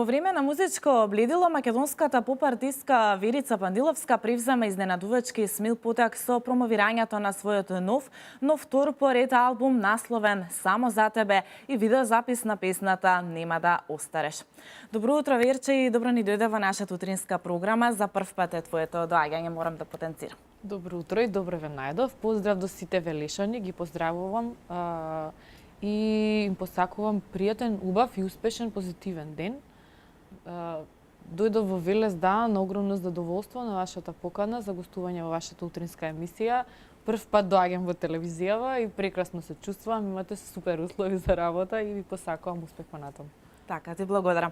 време на музичко обледило, македонската поп-артистка Верица Пандиловска привзема изненадувачки смил потек со промовирањето на својот нов втор поред албум насловен Само за тебе и видеозапис на песната Нема да остареш. Добро утро, Верче, и добро ни дојде во нашата утринска програма. За прв пат е твоето доаѓање, морам да потенцирам. Добро утро и добро ве најдов. Поздрав до сите велешани, ги поздравувам и им посакувам пријатен, убав и успешен позитивен ден. Дојдов во Велес на огромно задоволство на вашата покана за гостување во вашата утринска емисија. Прв пат доаѓам во телевизијава и прекрасно се чувствувам, имате супер услови за работа и ви посакувам успех понатаму. Така, ти благодарам.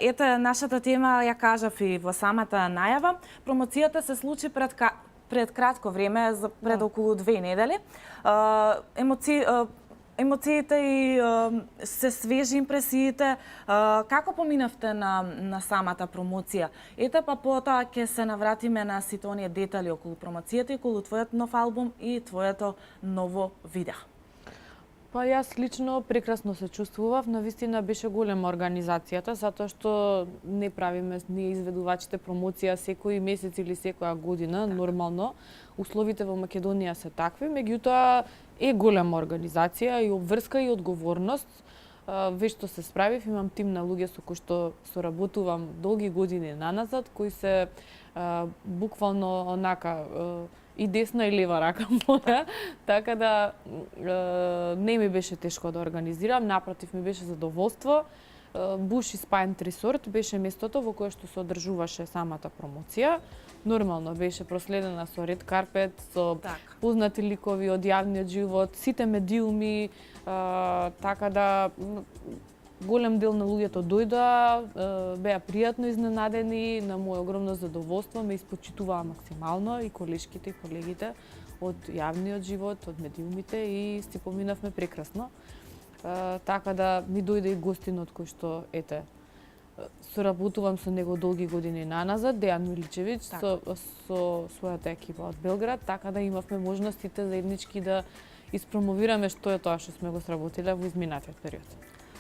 Ете, нашата тема ја кажав и во самата најава. Промоцијата се случи пред кратко време, пред околу 2 недели. Емоциите и се свежи импресиите. Како поминавте на самата промоција? Ете, па потоа ќе се навратиме на сите оние детали околу промоцијата и околу твојот нов албум и твоето ново видео. Па јас лично прекрасно се чувствував, навистина беше голема организацијата, затоа што не правиме ние изведувачите промоција секој месец или секоја година, нормално. Условите во Македонија се такви, меѓутоа е голема организација и обврска и одговорност. Вешто се справив, имам тим на луѓе со кои што соработувам долги години наназад, кои се буквално онака и десна и лева рака моја, така да не ми беше тешко да организирам, напротив ми беше задоволство. Bush Pine Resort беше местото во кое што се одржуваше самата промоција. Нормално беше проследена со ред карпет, со познати ликови од јавниот живот, сите медиуми, така да голем дел на луѓето дојдоа, беа пријатно изненадени, на моје огромно задоволство, ме испочитуваа максимално и колешките и колегите од јавниот живот, од медиумите и си поминавме прекрасно. Така да ми дојде и гостин од кој што, ете, соработувам со него долги години наназад, Дејан Миличевиќ, со својата екипа од Белград, така да имавме можностите заеднички да испромовираме што е тоа што сме го сработиле во изминатиот период.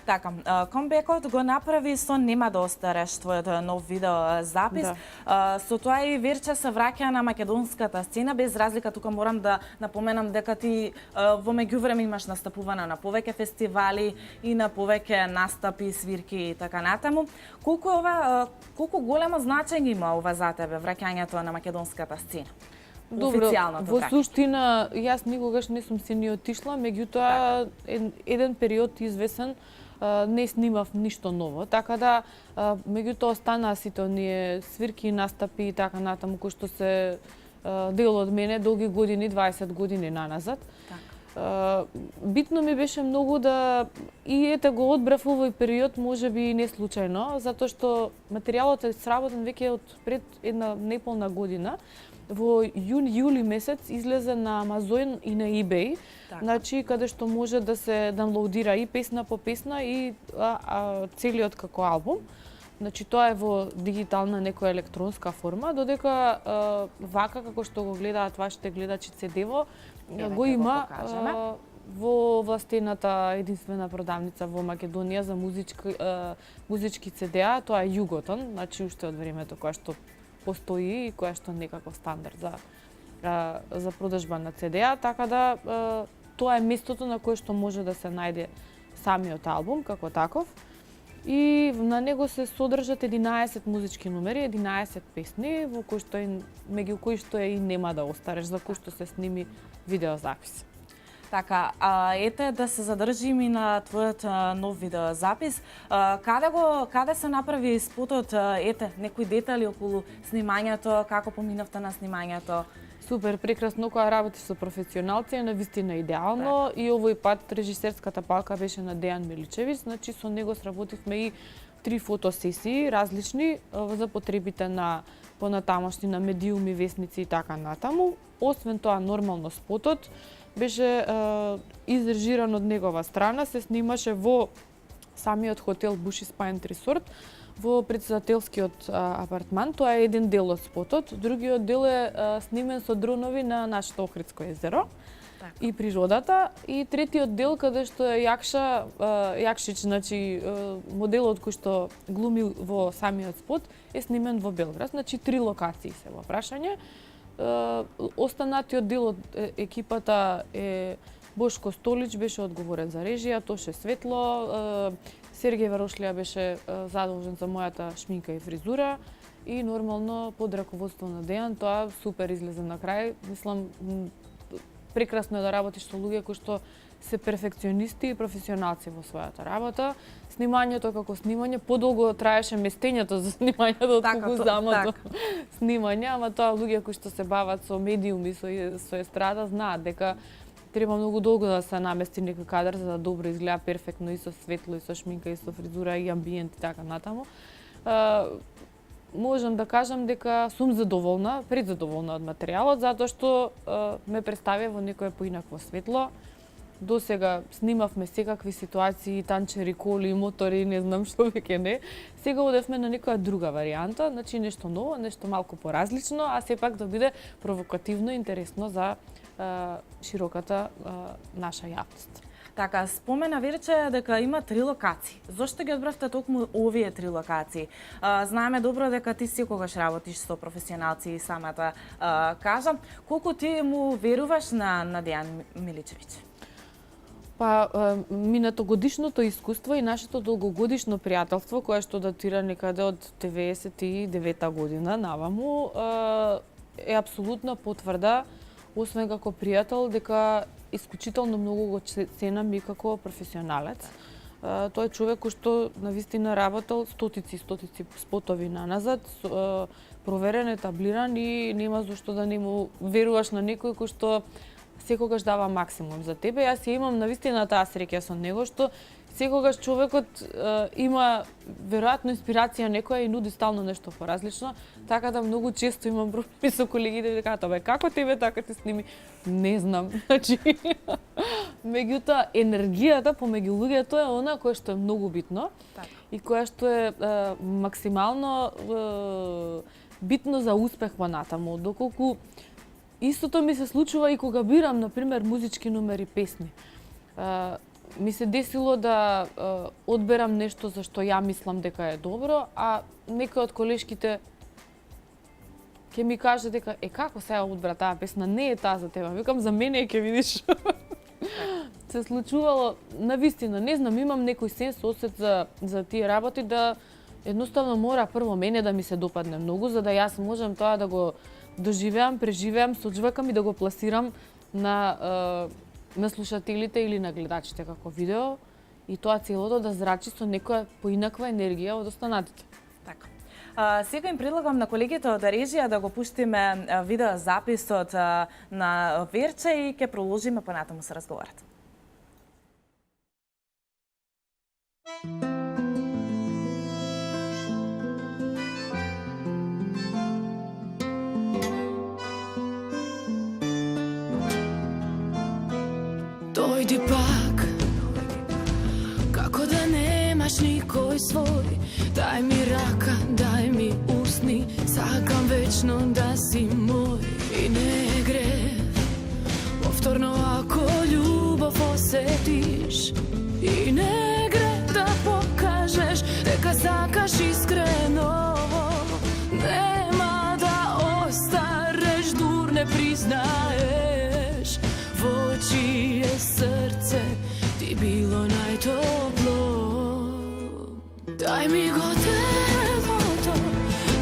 Така, комбекот го направи со Нема да остареш, твојот нов видео запис. Со тоа и Верче се враќа на македонската сцена, без разлика, тука морам да напоменам дека ти во меѓувреме имаш настапувана на повеќе фестивали и на повеќе настапи, свирки и така натаму. Колку големо значење има ова за тебе, враќањето на македонската сцена? Добро, во суштина, јас никогаш не сум се ни отишла, меѓутоа еден период извесен не снимав ништо ново, така да меѓутоа останаа сите оние свирки, настапи и така натаму кои што се дел од мене долги години, 20 години наназад. Битно ми беше многу да и ете го одбрав овој период, можеби не случајно, затоа што материјалот е сработен веќе од пред една неполна година. Во јули месец излезе на Амазон и на eBay, значи каде што може да се даунлоудира и песна по песна и целиот како албум. Значи тоа е во дигитална некоја електронска форма, додека вака како што го гледаат вашите гледачи CD-во, го има во властената единствена продавница во Македонија за музички CD-а, тоа е Југотон, значи уште од времето кога што постои и која што некаков стандард за продажба на CD-а, така да тоа е местото на кое што може да се најде самиот албум како таков. И на него се содржат 11 музички номери, 11 песни, во кои што меѓу кои што е и Нема да остареш, за кој што се сними видеозапис. Така, ете да се задржим и на твојот нов видеозапис. Каде се направи спотот, ете, некои детали околу снимањето, како поминавте на снимањето? Супер, прекрасно, кога работиш со професионалци е навистина идеално и овој пат режисерската палка беше на Дејан Миличевиќ, значи со него сработивме и 3 фотосесии различни за потребите на понатамошни на медиуми, весници и така натаму. Освен тоа, нормално спотот беше изрежиран од негова страна, се снимаше во самиот хотел Bush Pine Resort, во претседателскиот апартман. Тоа е еден дел од спотот, другиот дел е снимен со дронови на нашето Охридско езеро и природата, и третиот дел каде што е Јакшич, значи моделот кој што глуми во самиот спот е снимен во Белград, значи 3 локации се во прашање. Останатиот дел од екипата е Бошко Столич беше одговорен за режија, Тоше Светло, Сергеј Варошлија беше задолжен за мојата шминка и фризура и нормално под раководство на Дејан тоа супер излезе на крај. Мислам, прекрасно е да работиш со луѓе кои што се перфекционисти и професионалци во својата работа. Снимањето како снимање, подолго траеше местењето за снимањето отколку самото снимање, ама тоа луѓе кои што се бават со медиуми, со естрада, знаат дека треба многу долго да се намести некој кадар за да добро изгледа перфектно и со светло, и со шминка, и со фризура, и амбиент и така натаму. Можам да кажам дека сум задоволна, предзадоволна од материјалот, затоа што ме представи во некое поинакво светло. До сега снимавме секакви ситуации, танчери, коли, мотори, не знам што веќе не. Сега одевме на некоја друга варијанта, значи нешто ново, нешто малку поразлично, а сепак да биде провокативно и интересно за широката наша јавност. Така, спомена Верче дека има 3 локации. Зошто ги одбравте токму овие 3 локации? Знаеме добро дека ти секогаш работиш со професионалци и самата кажам. Колку ти му веруваш на Дејан Миличевиќ? Па, минатогодишното искуство и нашето долгогодишно пријателство, кое што датира некаде од 99-та година наваму, е апсолутна потврда, освен како пријател, дека исклучително многу го ценам и како професионалец. Тој е човек кој што навистина работел стотици спотови наназад, проверен, етаблиран и нема зошто да не му веруваш на некој кој што секогаш дава максимум за тебе. Јас имам навистина таа среќа со него што секогаш човекот има веројатно инспирација некоја и нуди стално нешто поразлично, така да многу често имам проблеми со колегите дека бе како тебе така ти сними, не знам. Значи меѓутоа енергијата помеѓу луѓето е она кое што е многу битно и кое што е максимално битно за успех понатаму, доколку истото ми се случува и кога бирам на пример музички номери, песни. Ми се десило да одберам нешто за што ја мислам дека е добро, а некој од колешките ќе ми каже дека како сега одбра таа песна, не е таа за тебе. Викам, за мене ќе видиш. Се случувало навистина, не знам, имам некој сенс осет за тие работи да едноставно мора прво мене да ми се допадне многу за да јас можам тоа да го доживеам, преживеам, соджвакам и да го пласирам на слушателите или на гледачите како видео и тоа целото да зрачи со некоја поинаква енергија од останатите. Така. Сега им предлагам на колегите од режија да го пуштиме видео записот на Верче и ќе продолжиме понатаму со разговорот. Дојди пак, како да немаш никој свој. Дај ми рака, дај ми усни, сакам вечно да си мој. И не грев, повторно ако љубов осетиш. И не грев да покажеш дека сакаш искрено. Нема да остареш, дур не признаеш. Во чие срце ти било најтопло. Дај ми го телото,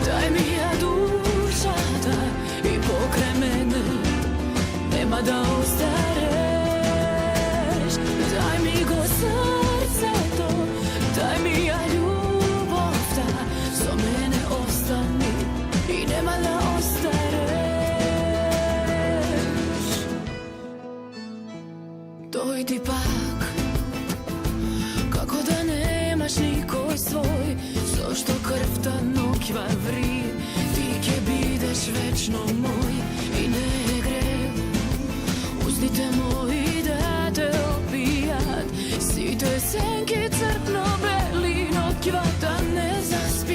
дај ми ја душата и покрај мене нема да остареш. Дај ми го срцето, дај ми ја љубовта, со мене остани и нема да остареш. Дојди пак, како да немаш никој свој, зошто крвта ноќва ври, ти ќе бидеш вечно мој и не грев. Устните мои да те опијат, сите сенки црпно бели ноќва да не заспи.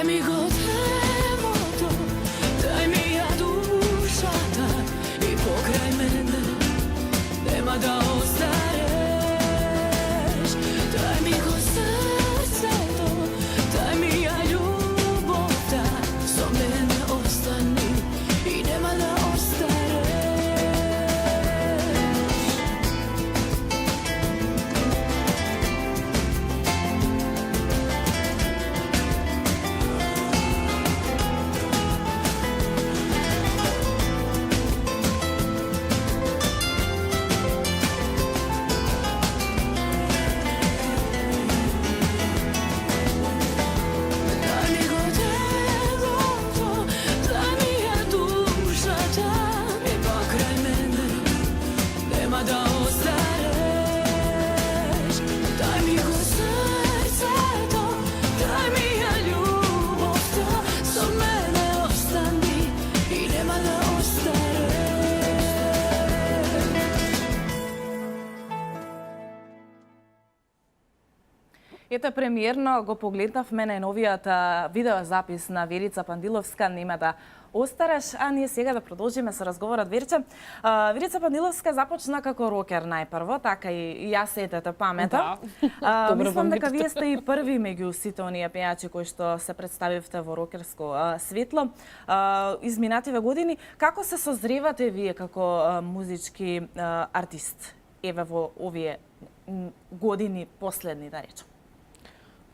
Дај ми го древото, дај ми ја душата и покрај мене нема да остареш. Дај ми го срцето, дај ми ја љубовта, со мене остани и нема да остареш. Дај ми го древото, дај ми ја душата и покрај мене нема да остареш. Дај ми го срцето, дај ми ја љубовта, со мене остани и нема да остареш. Ете, премиерно го погледнавме најновиот видеозапис на Верица Пандиловска "Нема да остареш", а ние сега да продолжиме со разговорот. Верче, Верица Пандиловска започна како рокер најпрво, така и јас сетете памета. Добро Мислам дека памтиш. вие сте и први меѓу сите оние пејачи кои што се представивте во рокерско светло изминативе години. Како се созревате вие како музички артист? Еве во овие години последни, да речем.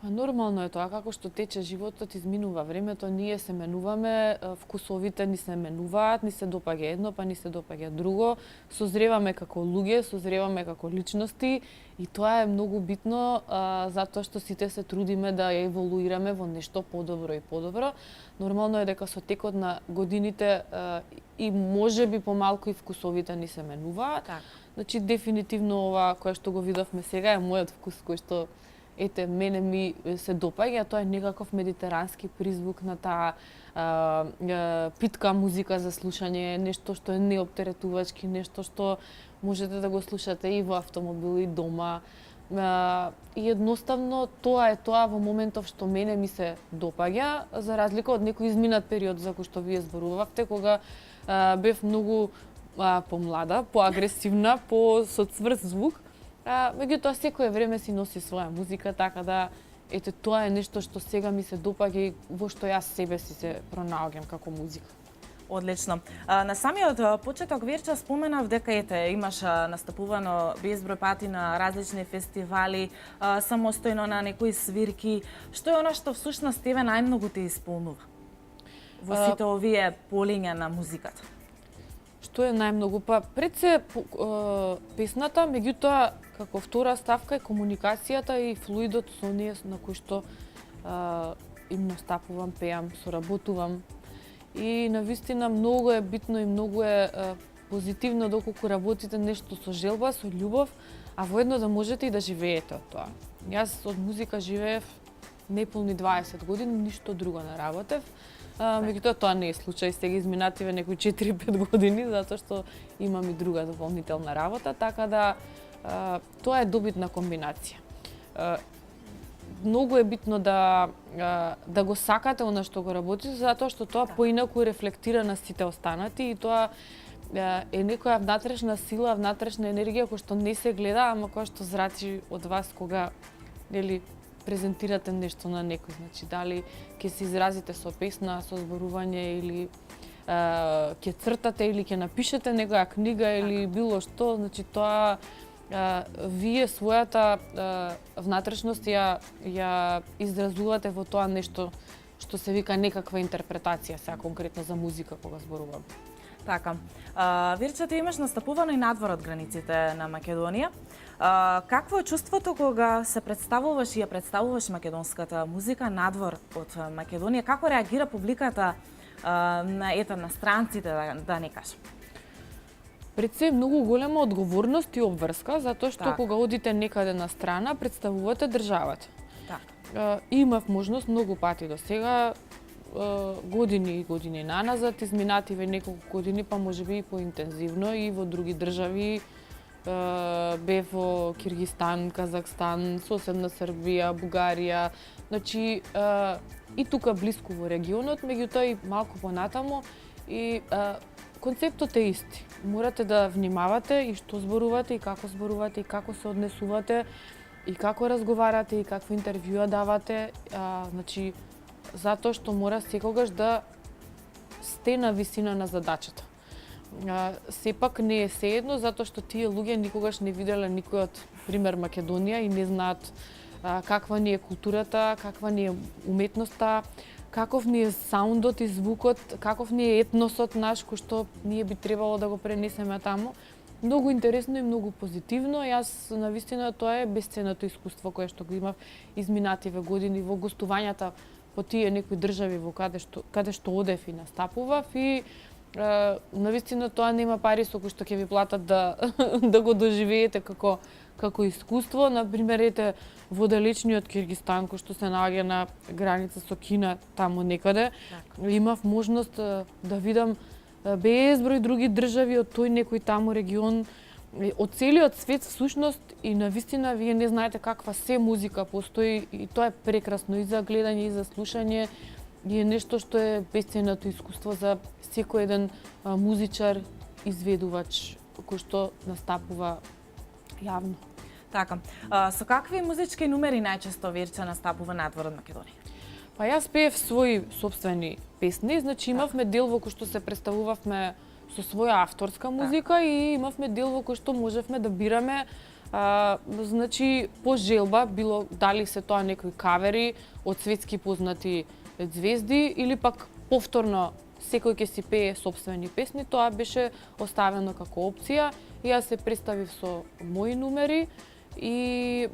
Нормално е тоа, како што тече животот, изминува времето, ние се менуваме, вкусовите ни се менуваат, ни се допаѓа едно, па ни се допаѓа друго, созреваме како луѓе, созреваме како личности и тоа е многу битно, затоа што сите се трудиме да ја еволуираме во нешто подобро и подобро. Нормално е дека со текот на годините и можеби помалку и вкусовите ни се менуваат. Така. Значи, дефинитивно ова кое што го видовме сега е мојот вкус кој што мене ми се допаѓа, тоа е некаков медитерански призвук на таа питка музика за слушање, нешто што е неоптеретувачки, нешто што можете да го слушате и во автомобил и дома. И едноставно тоа е тоа во моментов што мене ми се допаѓа, за разлика од некој изминат период за кој што вие зборувавте, кога бев многу помлада, поагресивна, со цврст звук. Меѓутоа секое време си носи своја музика, така да ете тоа е нешто што сега ми се допаѓа и во што јас себе си се пронаоѓам како музика. Одлично. На самиот почеток Верче споменав дека имаш настапувано безброј пати на различни фестивали, самостојно на некои свирки. Што е она што всушност тебе најмногу те исполнува во сите овие полиња на музиката? Што е најмногу? Па пред се песната, меѓутоа како втора ставка е комуникацијата и флуидот со оние на кои што им настапувам, пеам, соработувам. И навистина многу е битно и многу е позитивно доколку работите нешто со желба, со љубов, а воедно да можете и да живеете од тоа. Јас од музика живеев неполни 20 години, ништо друго не работев. Меѓутоа тоа не е случај, сега изминативе некои 4-5 години, затоа што имам и друга дополнителна работа, така да тоа е добитна комбинација. Многу е битно да го сакате она што го работите, затоа што тоа поинаку рефлектира на сите останати и тоа е некоја внатрешна сила, внатрешна енергија која што не се гледа, ама која што зрачи од вас кога презентирате нешто на некој, значи дали ќе се изразите со песна, со зборување или ќе цртате или ќе напишете некоја книга или било што, значи тоа вие својата внатрешност ја изразувате во тоа нешто што се вика некаква интерпретација, сега конкретно за музика кога зборувам. Така. Верче, ти имаш настапувано и надвор од границите на Македонија. Какво е чувството кога се представуваш и ја представуваш македонската музика надвор од Македонија? Како реагира публиката на странците, да не кажам? Пред се многу голема одговорност и обврска, затоа што Так. кога одите некаде на страна, представувате државата. Так. Имав можност многу пати до сега, години и години наназад, изминативе неколку години, па можеби и поинтензивно и во други држави бев во Киргистан, Казахстан, соседна Србија, Бугарија, значи и тука блиску во регионот, меѓутоа и малку понатаму и концептот е исти. Морате да внимавате и што зборувате, и како се однесувате, и како разговарате, и какво интервјуа давате, значи затоа што мора секогаш да сте на висина на задачата. Сепак не е seедно, затоа што тие луѓе никогаш не виделе никој од, пример, Македонија и не знаат каква ни е културата, каква ни е уметноста, каков ни е саундот и звукот, каков ни е етносот наш, кој што ние би требало да го пренесеме таму. Многу интересно и многу позитивно. Јас навистина тоа е бесценното искуство кое што го имав изминативе години во гостувањата по тие некои држави во каде што одев и настапував и навистина тоа нема пари со кои што ќе ви платат да да го доживеете како искуство. Например, ете во далечниот Киргистан, кој што се наоѓа на граница со Кина, таму некаде, имав можност да видам безброј други држави од тој некој таму регион, од целиот свет всушност и навистина вие не знаете каква се музика постои и тоа е прекрасно и за гледање и за слушање и е нешто што е бесценното искуство за секој еден музичар, изведувач кој што настапува јавно. Така. Со какви музички numeri најчесто Верче настапува надвор од Македонија? Па јас пеев своји собствени песни, значи имавме дел во кој што се представувавме со своја авторска музика и имавме дел во кој што можевме да бираме значи по желба, било дали се тоа некои кавери од светски познати звезди или пак повторно секој ќе си пее собствени песни, тоа беше оставено како опција и јас се представив со мои numeri и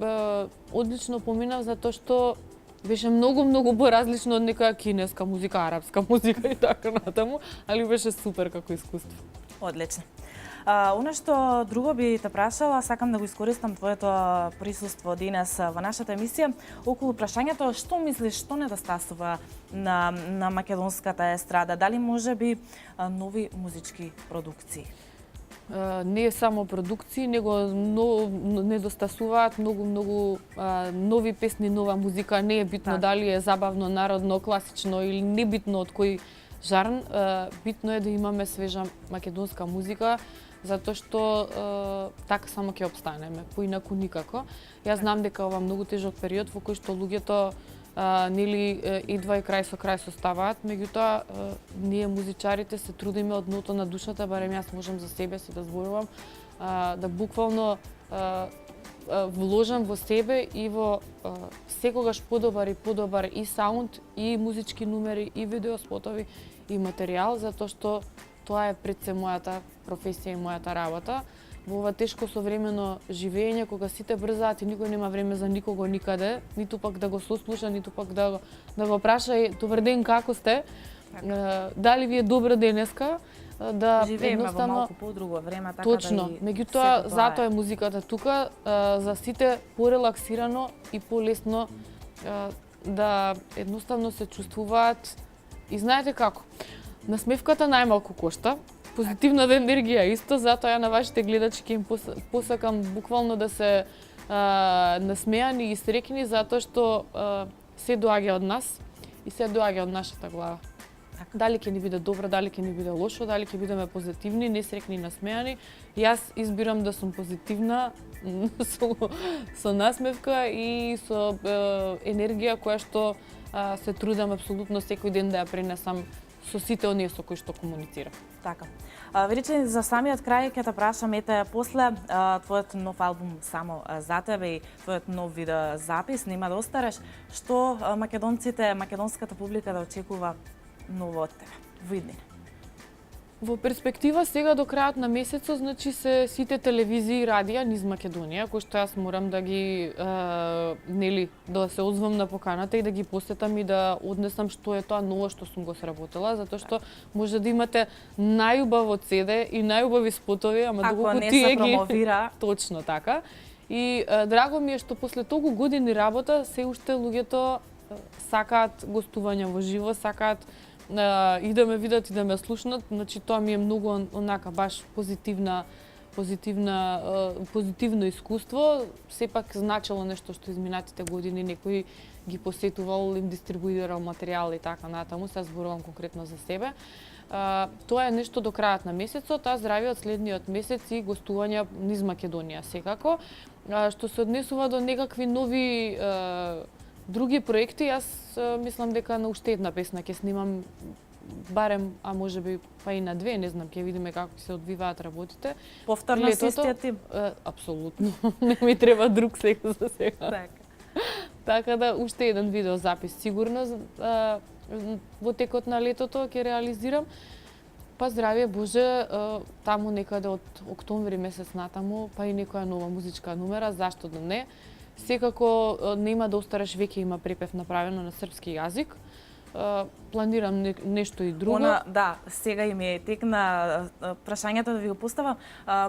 одлично поминав затоа што беше многу поразлично од некоја кинеска музика, арапска музика и така натаму, али беше супер како искуство. Одлично. Оно што друго би те прашала, сакам да го искористам твоето присуство денес во нашата емисија околу прашањето што мислиш, што недостасува на македонската естрада, дали може би нови музички продукции? Не е само продукции, него недостасуваат многу нови песни, нова музика, не е битно дали е забавно, народно, класично или небитно од кој жарн, битно е да имаме свежа македонска музика, затоа што така само ќе обстанеме, поинаку никако. Јас знам дека ова многу тежок период во кој што луѓето нели едва и крај со крај составаат, меѓутоа ние музичарите се трудиме од дното на душата, барем јас можам за себе си да зборувам, да буквално вложам во себе и во секогаш подобар и саунд, и музички numeri, и видеоспотови, и материјал, затоа што тоа е пред се мојата професија и мојата работа. Во ова тешко современо живење, кога сите брзаат и никој нема време за никого никаде, ниту пак да го сослуша, ниту пак да го праша добар ден, како сте, дали ви е добро денеска, да живееме во малку подруго време, така точно, да и меѓутоа затоа е музиката тука, за сите порелаксирано и полесно да едноставно се чувствуваат и знаете како, насмевката најмалку кошта, позитивната енергија исто, затоа ја на вашите гледачки им посакам буквално да се насмеани и срекни, затоа што се доаѓа од нас и се доаѓа од нашата глава. Дали ќе ни биде добро, дали ќе ни биде лошо, дали ќе бидеме позитивни, несрекни, насмеани. Јас избирам да сум позитивна, со насмевка и со енергија која што се трудам апсолутно секој ден да ја пренесам со сите оние со кои што комуницирам. Така. Вериче, за самиот крај ќе те прашам, ете, после твојот нов албум само за тебе и твојот нов видео запис, нема да остареш, што македонците, македонската публика да очекува ново од тебе во иднина? Во перспектива сега до крајот на месецот, значи се сите телевизии и радија низ Македонија, кои што јас морам да ги нели да се озвам на поканата и да ги посетам и да однесам што е тоа ново што сум го сработила, затоа што може да имате најубаво CD и најубави спотови, ама доколку тие ги промовира. Точно така. И драго ми е што после толку години работа се уште луѓето сакаат гостувања во живо, сакаат и да ме видат и да ме слушнат, значи тоа ми е многу онака баш позитивна позитивно искуство, сепак значило нешто што изминатите години некој ги посетувал, им дистрибуирал материјал и така натаму, се зборувам конкретно за себе. Тоа е нешто до крајот на месецот, а здравиот следниот месец и гостувања низ Македонија секако. Што се однесува до некакви нови други проекти, јас мислам дека на уште една песна ќе снимам, барем, а може би па и на две, не знам, ќе видиме како се одвиваат работите. Повторно со истиот тим? Апсолутно. Не ми треба друг сега за сега. Така. Така да, уште еден видеозапис сигурно во текот на летото ќе реализирам. Па здравје Боже, таму некаде од октомври месец натаму, па и некоја нова музичка номера, зашто да не. Секако нема да остареш, веќе има препев направено на српски јазик. Планирам нешто и друго. Да, сега и ми текна прашањето да ви го поставам.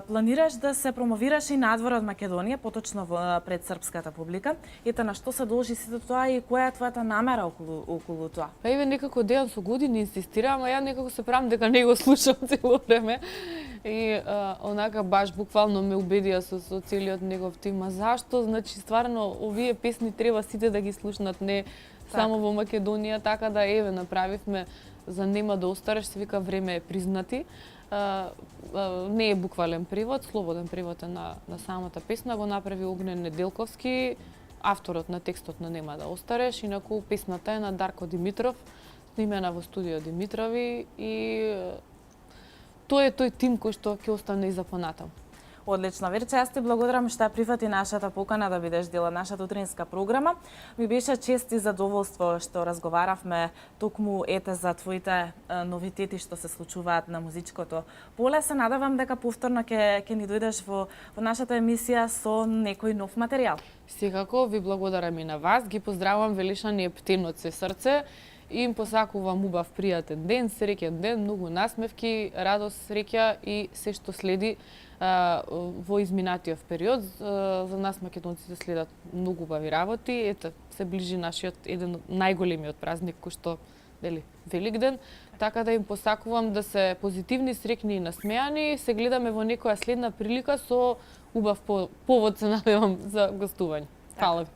Планираш да се промовираш и надвор од Македонија, поточно пред српската публика. Ете на што се должи сето тоа и која е твојата намера околу тоа? Па еве некако Дејан со години инсистира, ама ја некако се правам дека не го слушам цело време. И онака баш буквално ме убедија со целиот негов тим. А зашто? Значи стварно овие песни треба сите да ги слушнат, не само во Македонија, така да еве направивме за Нема да остареш, се вика време е признати. Не е буквален превод, слободен превод е на самата песна, го направи Огнен Неделковски, авторот на текстот на Нема да остареш, инаку песната е на Дарко Димитров, снимена во студио Димитрови и тој е тој тим кој што ќе остане и за понатаму. Одлично, Верче, јас ти благодарам што прифати нашата покана да бидеш дел од нашата утринска програма. Ми беше чест и задоволство што разговаравме токму ете за твоите новитети што се случуваат на музичкото поле. Се надевам дека повторно ќе ни дојдеш во нашата емисија со некој нов материјал. Секако ви благодарам и на вас, ги поздравувам Велишани Ептен од се срце. И им посакувам убав, пријатен ден, среќен ден, многу насмевки, радост, среќа и се што следи во изминатиот период. За нас македонците следат многу убави работи. Ете, се ближи нашиот еден од најголемиот празник кој што Великден, така да им посакувам да се позитивни, среќни и насмеани. Се гледаме во некоја следна прилика со убав повод, се надевам, за гостување. Фала ви.